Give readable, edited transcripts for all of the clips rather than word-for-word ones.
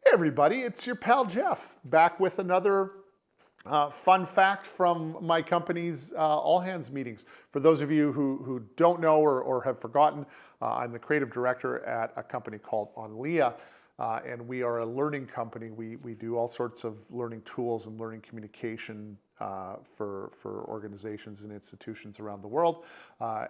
Hey everybody, it's your pal Jeff, back with another fun fact from my company's all hands meetings. For those of you who don't know or have forgotten, I'm the creative director at a company called Onlia, and we are a learning company. We do all sorts of learning tools and learning communication for organizations and institutions around the world.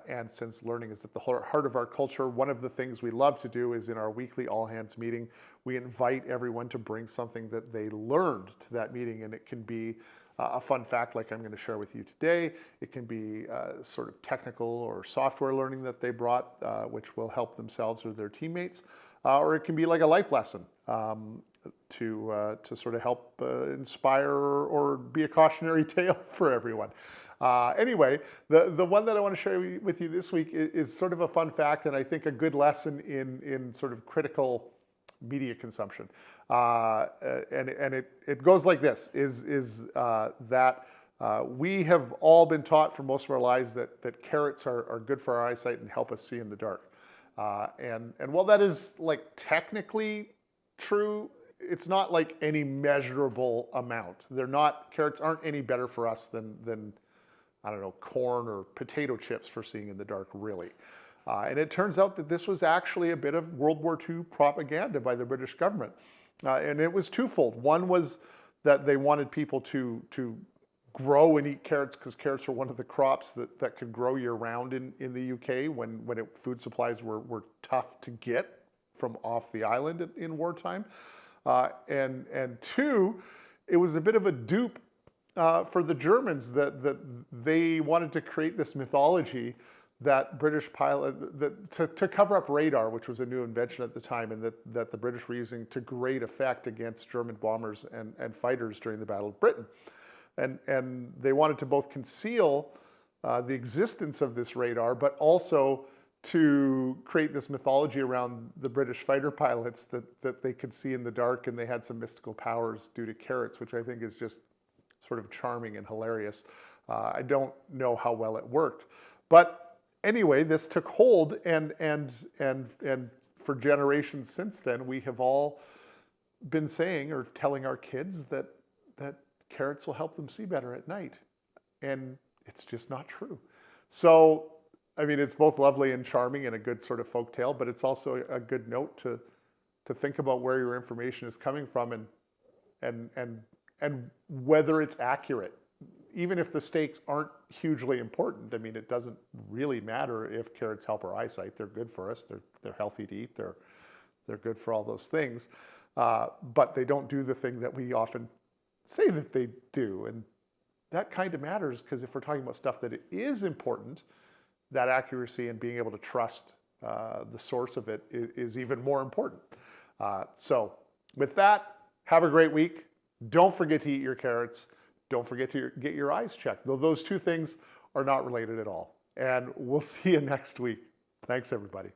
And since learning is at the heart of our culture, one of the things we love to do is in our weekly all hands meeting, we invite everyone to bring something that they learned to that meeting. And it can be a fun fact like I'm going to share with you today. It can be sort of technical or software learning that they brought, which will help themselves or their teammates. Or it can be like a life lesson to sort of help inspire or be a cautionary tale for everyone. Anyway, the one that I want to share with you this week is sort of a fun fact, and I think a good lesson in sort of critical media consumption. And it goes like this: that we have all been taught for most of our lives that carrots are good for our eyesight and help us see in the dark. And while that is like technically true, it's not like any measurable amount. Carrots aren't any better for us than I don't know, corn or potato chips for seeing in the dark, really. And it turns out that this was actually a bit of World War II propaganda by the British government. And it was twofold. One was that they wanted people to grow and eat carrots because carrots were one of the crops that could grow year-round in the UK when food supplies were tough to get from off the island in wartime. And two, it was a bit of a dupe for the Germans that they wanted to create this mythology that British pilot to cover up radar, which was a new invention at the time, and that the British were using to great effect against German bombers and fighters during the Battle of Britain. And they wanted to both conceal the existence of this radar, but also to create this mythology around the British fighter pilots that they could see in the dark and they had some mystical powers due to carrots, which I think is just sort of charming and hilarious. I don't know how well it worked, but anyway, this took hold, and for generations since then, we have all been saying or telling our kids that carrots will help them see better at night, and it's just not true. So, I mean, it's both lovely and charming and a good sort of folk tale, but it's also a good note to think about where your information is coming from and whether it's accurate. Even if the stakes aren't hugely important, I mean, it doesn't really matter if carrots help our eyesight. They're good for us. They're healthy to eat. They're good for all those things, but they don't do the thing that we often say that they do. And that kind of matters because if we're talking about stuff that it is important, that accuracy and being able to trust the source of it is even more important. So with that, have a great week. Don't forget to eat your carrots. Don't forget to get your eyes checked, though those two things are not related at all. And we'll see you next week. Thanks, everybody.